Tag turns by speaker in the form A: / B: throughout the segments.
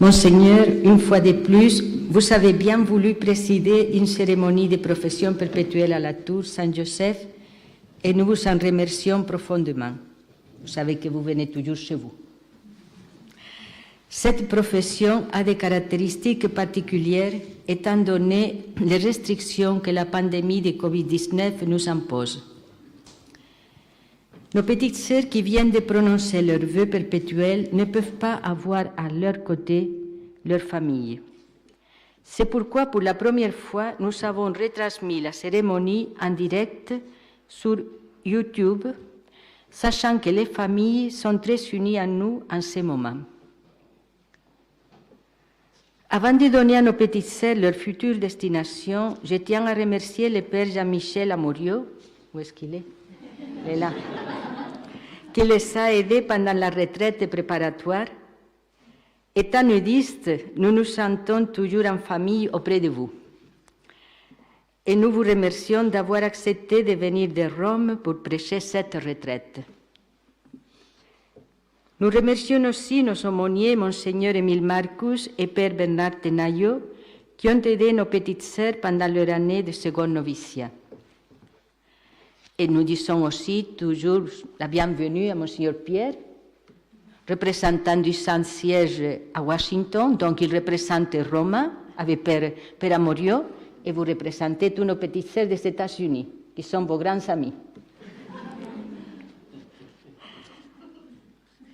A: Monseigneur, une fois de plus, vous avez bien voulu présider une cérémonie de profession perpétuelle à la Tour Saint-Joseph et nous vous en remercions profondément. Vous savez que vous venez toujours chez vous. Cette profession a des caractéristiques particulières étant donné les restrictions que la pandémie de Covid-19 nous impose. Nos petites sœurs qui viennent de prononcer leurs vœux perpétuels ne peuvent pas avoir à leur côté leur famille. C'est pourquoi, pour la première fois, nous avons retransmis la cérémonie en direct sur YouTube, sachant que les familles sont très unies à nous en ce moment. Avant de donner à nos petites sœurs leur future destination, je tiens à remercier le Père Jean-Michel Amoriot. Où est-ce qu'il est? Il est là. Qui les a aidés pendant la retraite préparatoire. Étant nudistes, nous nous sentons toujours en famille auprès de vous. Et nous vous remercions d'avoir accepté de venir de Rome pour prêcher cette retraite. Nous remercions aussi nos aumôniers, Monseigneur Émile Marcus et Père Bernard Tenaillot, qui ont aidé nos petites sœurs pendant leur année de second noviciat. Et nous disons aussi toujours la bienvenue à Monseigneur Pierre, représentant du Saint-Siège à Washington, donc il représente Rome avec Père Amoriot, et vous représentez tous nos petites sœurs des États-Unis, qui sont vos grands amis.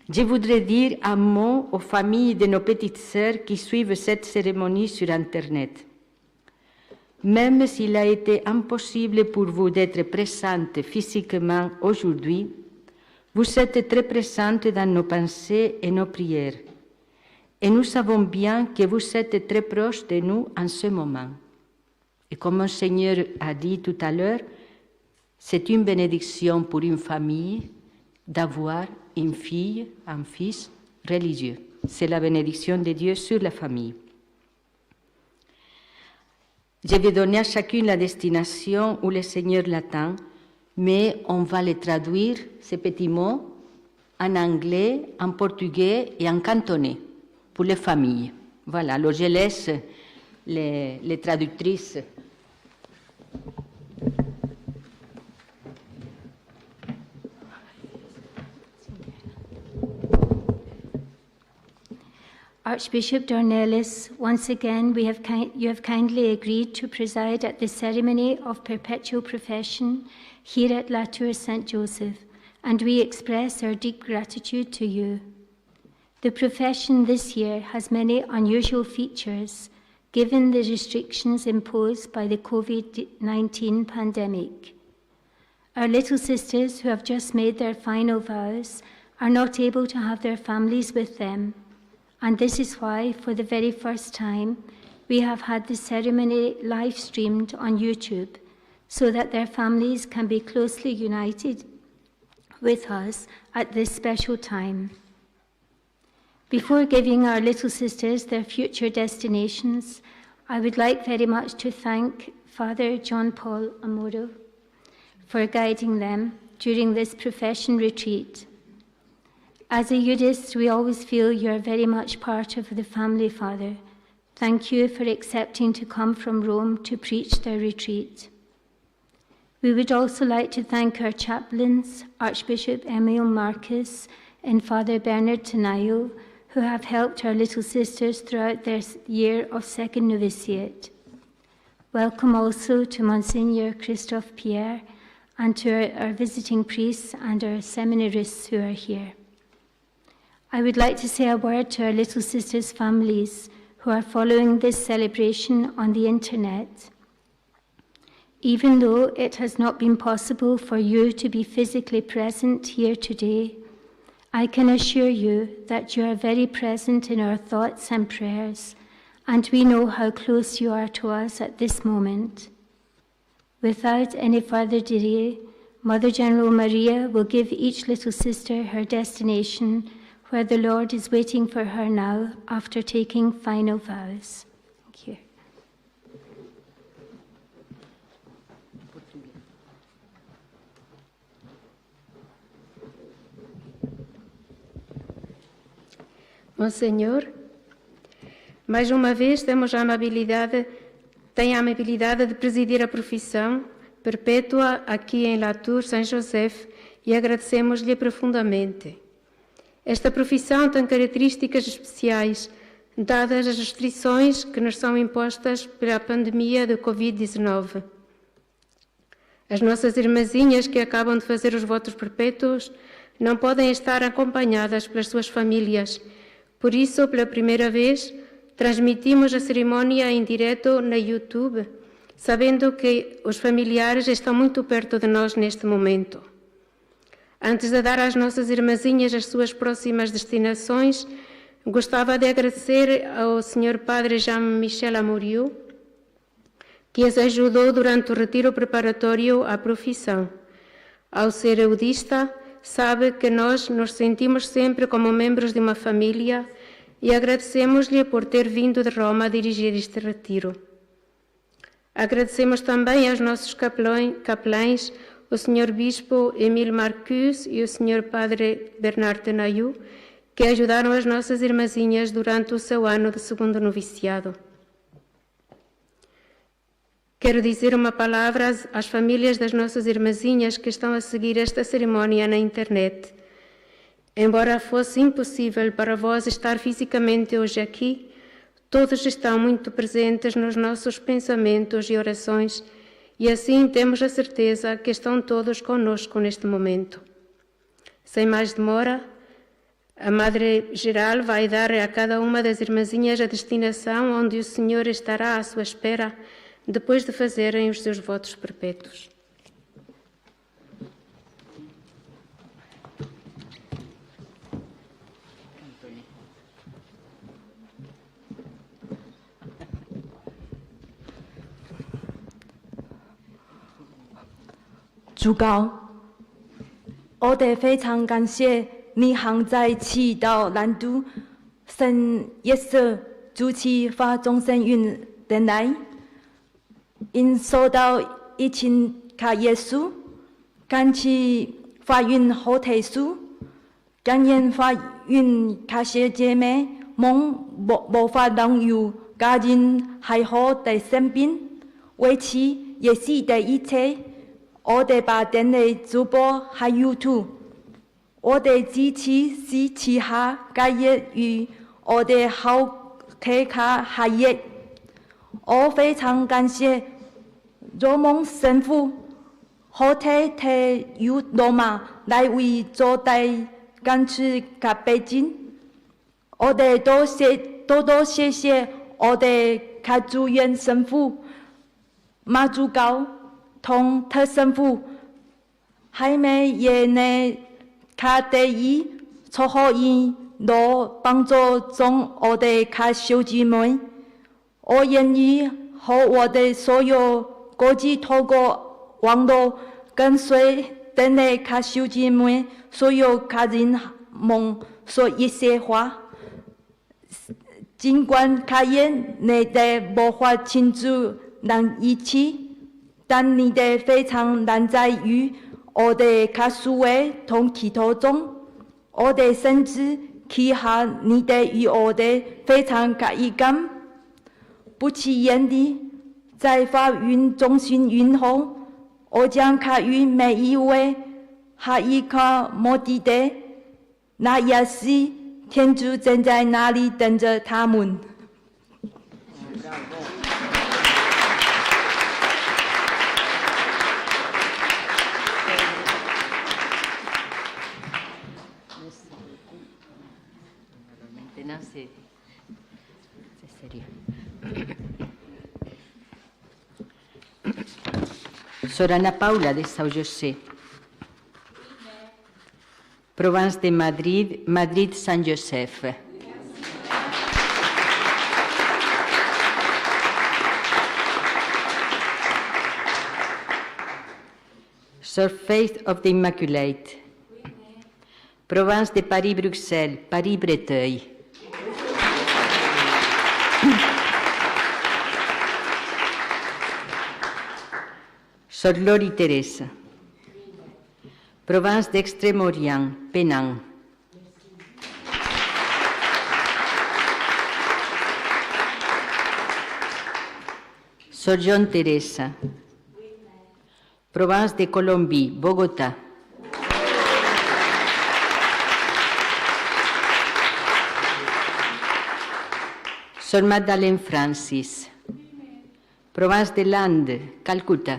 A: Je voudrais dire un mot aux familles de nos petites sœurs qui suivent cette cérémonie sur Internet. Même s'il a été impossible pour vous d'être présentes physiquement aujourd'hui, vous êtes très présentes dans nos pensées et nos prières. Et nous savons bien que vous êtes très proches de nous en ce moment. Et comme Monseigneur a dit tout à l'heure, c'est une bénédiction pour une famille d'avoir une fille, un fils religieux. C'est la bénédiction de Dieu sur la famille. Je vais donner à chacune la destination où le Seigneur l'attend, mais on va les traduire, ces petits mots, en anglais, en portugais et en cantonais, pour les familles. Voilà, alors je laisse les traductrices.
B: Archbishop Dornelis, once again you have kindly agreed to preside at the ceremony of perpetual profession here at La Tour Saint-Joseph, and we express our deep gratitude to you. The profession this year has many unusual features, given the restrictions imposed by the COVID-19 pandemic. Our little sisters who have just made their final vows are not able to have their families with them. And this is why, for the very first time, we have had the ceremony live-streamed on YouTube so that their families can be closely united with us at this special time. Before giving our little sisters their future destinations, I would like very much to thank Father John Paul Amoro for guiding them during this profession retreat. As a Eudist, we always feel you are very much part of the family, Father. Thank you for accepting to come from Rome to preach their retreat. We would also like to thank our chaplains, Archbishop Emile Marcus and Father Bernard Tenaillot, who have helped our little sisters throughout their year of second novitiate. Welcome also to Monsignor Christophe Pierre and to our visiting priests and our seminarists who are here. I would like to say a word to our little sisters' families who are following this celebration on the internet. Even though it has not been possible for you to be physically present here today, I can assure you that you are very present in our thoughts and prayers, and we know how close you are to us at this moment. Without any further delay, Mother General Maria will give each little sister her destination, where the Lord is waiting for her now after taking final vows. Thank you.
C: Monseigneur, Mais uma vez tem a amabilidade de presidir a profissão perpétua aqui em La Tour Saint-Joseph e agradecemos-lhe profundamente. Esta profissão tem características especiais, dadas as restrições que nos são impostas pela pandemia do Covid-19. As nossas irmãzinhas que acabam de fazer os votos perpétuos não podem estar acompanhadas pelas suas famílias. Por isso, pela primeira vez, transmitimos a cerimónia em direto na YouTube, sabendo que os familiares estão muito perto de nós neste momento. Antes de dar às nossas irmãzinhas as suas próximas destinações, gostava de agradecer ao Sr. Padre Jean-Michel Amoriu, que as ajudou durante o retiro preparatório à profissão. Ao ser eudista, sabe que nós nos sentimos sempre como membros de uma família e agradecemos-lhe por ter vindo de Roma a dirigir este retiro. Agradecemos também aos nossos capelães, o Sr. Bispo Emile Marcus e o Sr. Padre Bernard Tenaillou, que ajudaram as nossas irmãzinhas durante o seu ano de segundo noviciado. Quero dizer uma palavra às famílias das nossas irmãzinhas que estão a seguir esta cerimónia na internet. Embora fosse impossível para vós estar fisicamente hoje aqui, todos estão muito presentes nos nossos pensamentos e orações, e assim temos a certeza que estão todos conosco neste momento. Sem mais demora, a Madre Geral vai dar a cada uma das irmãzinhas a destinação onde o Senhor estará à sua espera, depois de fazerem os seus votos perpétuos.
D: 主高，我哋非常感谢你行在祈祷蓝度圣耶稣主持发众生运的来，因受到疫情卡耶稣，感谢发运后退书，感恩发运卡些姐妹梦无法拥有家人还好的身边，为此也是的一切。我哋把电力主播喺 YouTube， 我哋支持是旗下介业与我哋好客卡下业。我非常感谢若蒙神父好特特由罗马来为做代干去甲北京。我哋多多谢谢我哋卡主任神父马主高。同特神父，还没也呢，卡第一撮合因罗帮助中我的卡小姊妹，我愿意和我的所有国际透过网络跟随等的卡小姊妹，所有卡人们说一些话，尽管卡言你的无法清楚能一起。但你的非常难在于我的卡数位同祈祷中，我的甚至旗下你的与我的非常卡一感，不起眼的在法运中心运后，我将卡与每一位下一个目的地，那也是天主正在那里等着他们。
A: C'est sérieux. Sor Ana Paula de São José. Province de Madrid, Madrid San Joseph. Sor Faith of the Immaculate. Province de Paris-Bruxelles, Paris-Breteuil. Sor Lori Teresa. Province d'Extrême-Orient, Penang. Sor John Teresa. Province de Colombie, Bogotá. Sor Madeleine Francis. Province de l'Inde, Calcutta.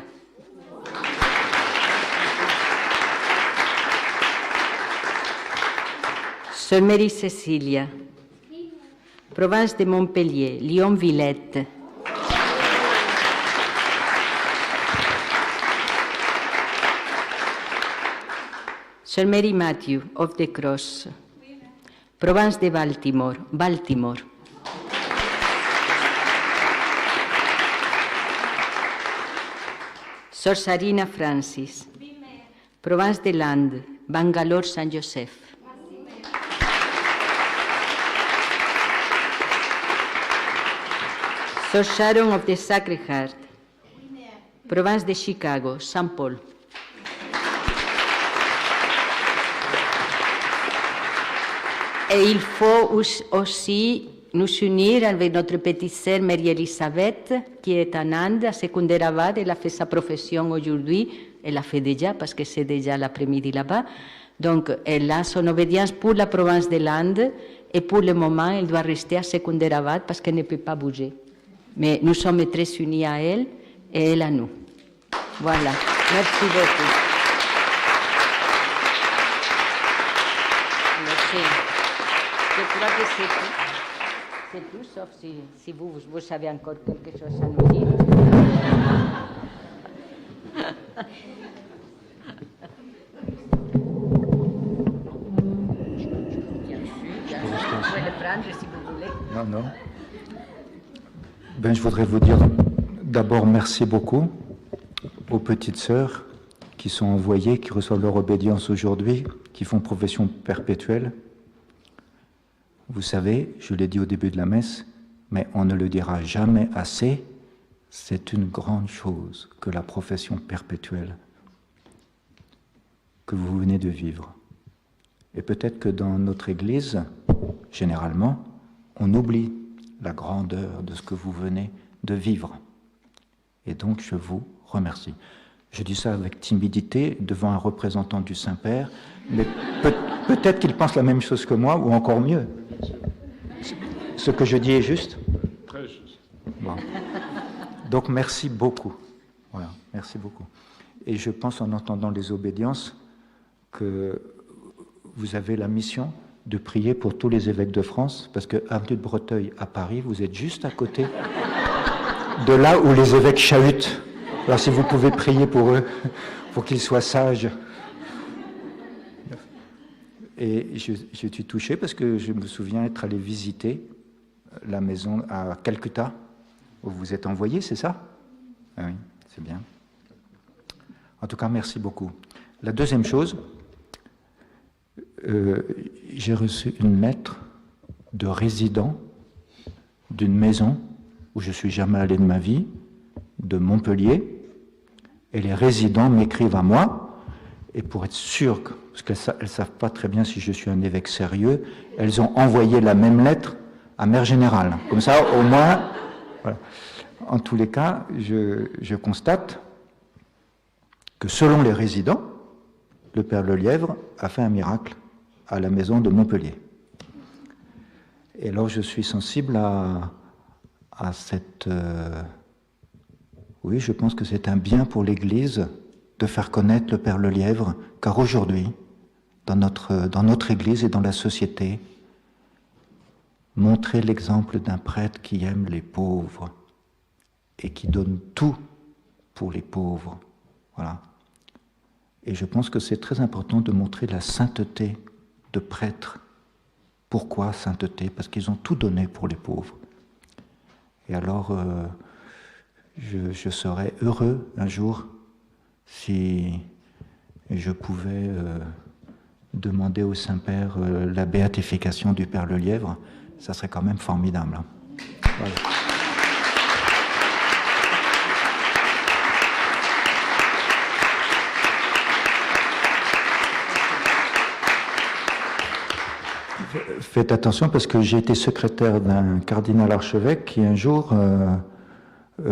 A: Sor Mary Cecilia. Province de Montpellier, Lyon-Villette. Sir Mary Matthew of the Cross. Province de Baltimore, Baltimore. Sor Sarina Francis. Province de l'Inde, Bangalore, Saint Joseph. Sor Sharon of the Sacred Heart. Province de Chicago, Saint Paul. Et il faut aussi nous unir avec notre petite sœur Marie-Elisabeth, qui est en Inde, à Secunderabad. Elle a fait sa profession aujourd'hui. Elle l'a fait déjà, parce que c'est déjà l'après-midi là-bas. Donc, elle a son obédience pour la province de l'Inde. Et pour le moment, elle doit rester à Secunderabad parce qu'elle ne peut pas bouger. Mais nous sommes très unis à elle et elle à nous. Voilà. Merci beaucoup. Merci. Je crois que c'est tout. C'est tout, sauf si vous avez encore quelque chose à nous dire. Vous pouvez le prendre si vous voulez.
E: Non, non. Ben, je voudrais vous dire d'abord merci beaucoup aux petites sœurs qui sont envoyées, qui reçoivent leur obédience aujourd'hui, qui font profession perpétuelle. Vous savez, je l'ai dit au début de la messe, mais on ne le dira jamais assez, c'est une grande chose que la profession perpétuelle que vous venez de vivre. Et peut-être que dans notre Église, généralement, on oublie la grandeur de ce que vous venez de vivre. Et donc, je vous remercie. Je dis ça avec timidité devant un représentant du Saint-Père, mais peut-être qu'il pense la même chose que moi, ou encore mieux. Ce que je dis est juste ?
F: Très juste.
E: Bon. Donc, merci beaucoup. Voilà, merci beaucoup. Et je pense, en entendant les obédiences, que vous avez la mission de prier pour tous les évêques de France, parce que avenue de Breteuil à Paris, vous êtes juste à côté de là où les évêques chahutent. Alors si vous pouvez prier pour eux, pour qu'ils soient sages. Et je suis touché parce que je me souviens être allé visiter la maison à Calcutta, où vous êtes envoyé, c'est ça ? Ah oui, c'est bien. En tout cas, merci beaucoup. La deuxième chose, j'ai reçu une lettre de résident d'une maison où je ne suis jamais allé de ma vie, de Montpellier, et les résidents m'écrivent à moi, et pour être sûr, parce qu'elles ne savent pas très bien si je suis un évêque sérieux, elles ont envoyé la même lettre à Mère Générale. Comme ça, au moins, voilà. En tous les cas, je constate que selon les résidents, le Père Lelièvre a fait un miracle à la maison de Montpellier. Et alors je suis sensible à cette... oui, je pense que c'est un bien pour l'Église de faire connaître le Père Lelièvre, car aujourd'hui, dans notre Église et dans la société, montrer l'exemple d'un prêtre qui aime les pauvres et qui donne tout pour les pauvres. Voilà. Et je pense que c'est très important de montrer la sainteté de prêtres. Pourquoi sainteté ? Parce qu'ils ont tout donné pour les pauvres. Et alors, je serais heureux un jour si je pouvais demander au Saint-Père la béatification du Père Lelièvre. Ça serait quand même formidable. Hein. Voilà. Faites attention parce que j'ai été secrétaire d'un cardinal archevêque qui un jour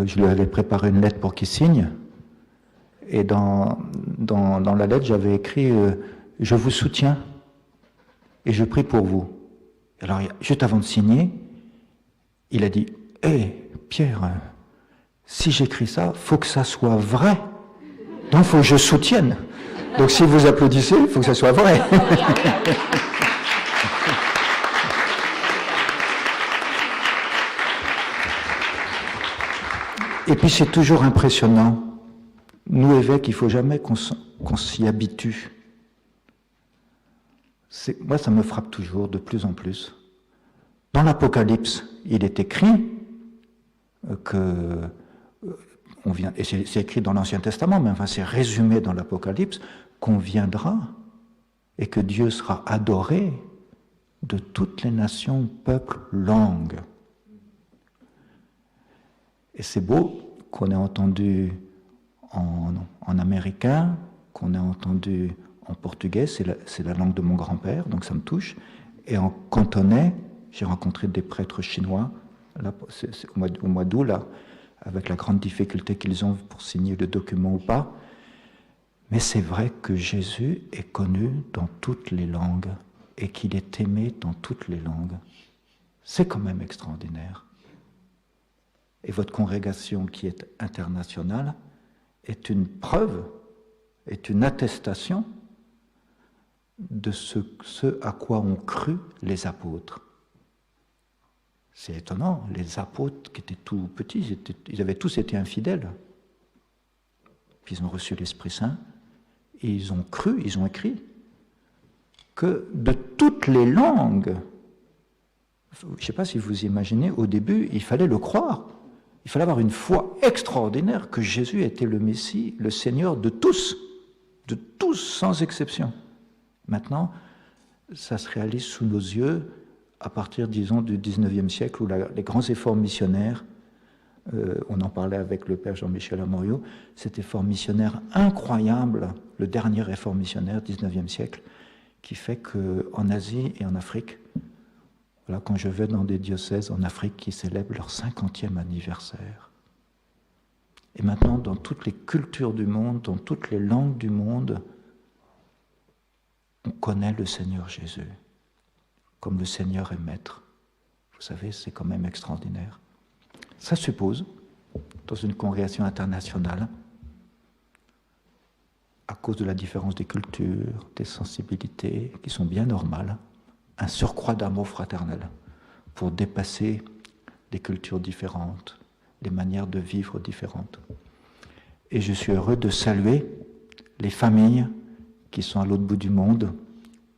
E: je lui avais préparé une lettre pour qu'il signe. Et dans la lettre, j'avais écrit « Je vous soutiens et je prie pour vous ». Alors, juste avant de signer, il a dit « Hé, Pierre, si j'écris ça, faut que ça soit vrai. Donc, il faut que je soutienne. Donc, si vous applaudissez, il faut que ça soit vrai. » Et puis, c'est toujours impressionnant. Nous, évêques, il ne faut jamais qu'on s'y habitue. Moi, ça me frappe toujours de plus en plus. Dans l'Apocalypse, il est écrit que, et c'est écrit dans l'Ancien Testament, mais enfin c'est résumé dans l'Apocalypse, qu'on viendra et que Dieu sera adoré de toutes les nations, peuples, langues. Et c'est beau qu'on ait entendu en américain, qu'on ait entendu en portugais, c'est la langue de mon grand-père, donc ça me touche. Et en cantonais, j'ai rencontré des prêtres chinois, là, au mois d'août, là, avec la grande difficulté qu'ils ont pour signer le document ou pas. Mais c'est vrai que Jésus est connu dans toutes les langues et qu'il est aimé dans toutes les langues. C'est quand même extraordinaire. Et votre congrégation qui est internationale est une preuve, est une attestation de ce à quoi ont cru les apôtres. C'est étonnant, les apôtres qui étaient tout petits, ils avaient tous été infidèles. Puis ils ont reçu l'Esprit Saint, et ils ont cru, ils ont écrit, que de toutes les langues, je ne sais pas si vous imaginez, au début, il fallait le croire. Il fallait avoir une foi extraordinaire que Jésus était le Messie, le Seigneur de tous sans exception. Maintenant, ça se réalise sous nos yeux à partir, disons, du 19e siècle, où les grands efforts missionnaires, on en parlait avec le père Jean-Michel Amoriot, cet effort missionnaire incroyable, le dernier effort missionnaire, 19e siècle, qui fait qu'en Asie et en Afrique, voilà, quand je vais dans des diocèses en Afrique qui célèbrent leur 50e anniversaire, et maintenant, dans toutes les cultures du monde, dans toutes les langues du monde, on connaît le Seigneur Jésus, comme le Seigneur est maître. Vous savez, c'est quand même extraordinaire. Ça suppose, dans une congrégation internationale, à cause de la différence des cultures, des sensibilités, qui sont bien normales, un surcroît d'amour fraternel pour dépasser les cultures différentes, les manières de vivre différentes. Et je suis heureux de saluer les familles qui sont à l'autre bout du monde.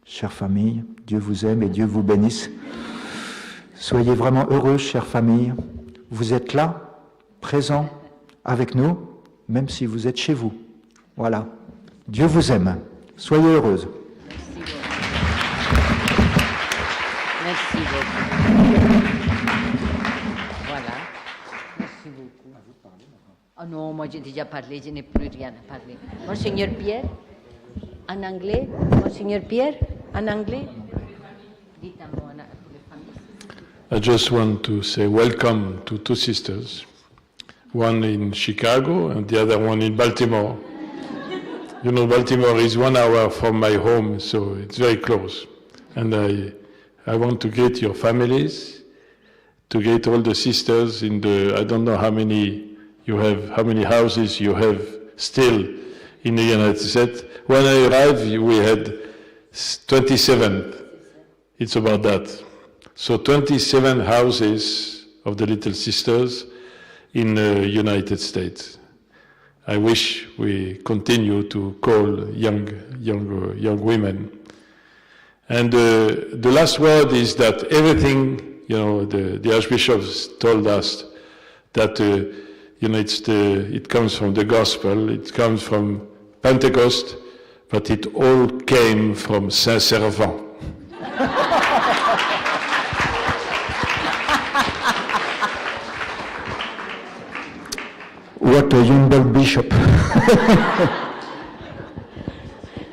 E: Chères familles, Dieu vous aime et Dieu vous bénisse. Soyez vraiment heureux, chères familles. Vous êtes là, présents avec nous, même si vous êtes chez vous. Voilà. Dieu vous aime. Soyez heureuses.
A: Merci beaucoup. Voilà. Merci beaucoup. Oh non, moi j'ai déjà parlé, je n'ai plus rien à parler. Monseigneur Pierre, en anglais. Monseigneur Pierre, en anglais. Dites un mot pour les familles.
F: I just want to say welcome to two sisters, one in Chicago and the other one in Baltimore. You know, Baltimore is 1 hour from my home, so it's very close. And I want to greet your families, to greet all the sisters in I don't know how many houses you have still in the United States. When I arrived, we had 27. It's about that. So 27 houses of the Little Sisters in the United States. I wish we continue to call young women. And the last word is that everything, the archbishops told us that, it comes from the gospel, it comes from Pentecost, but it all came from Saint-Servant.
E: What a humble bishop.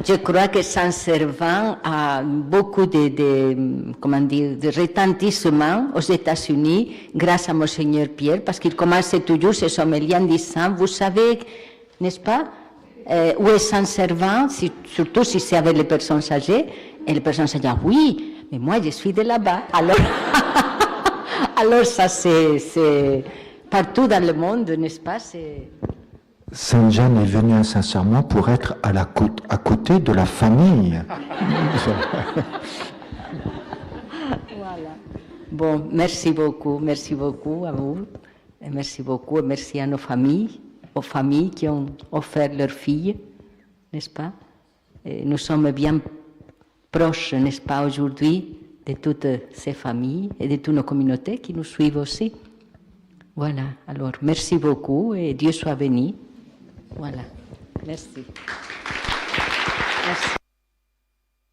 A: je crois que Saint Servan a beaucoup de retentissement aux États-Unis grâce à Monseigneur Pierre, parce qu'il commence toujours ses homélies en disant, vous savez, n'est-ce pas, où est Saint Servan, surtout si c'est avec les personnes âgées, et les personnes âgées, oui, mais moi je suis de là-bas. Alors ça c'est partout dans le monde, n'est-ce pas?
E: Sainte Jeanne est venue à Saint-Serment pour être à côté de la famille.
A: Voilà. Bon, merci beaucoup à vous, et merci beaucoup, et merci à nos familles, aux familles qui ont offert leurs filles, n'est-ce pas? Et nous sommes bien proches, n'est-ce pas, aujourd'hui, de toutes ces familles et de toutes nos communautés qui nous suivent aussi. Voilà, alors merci beaucoup et Dieu soit béni. Voilà, merci. Merci.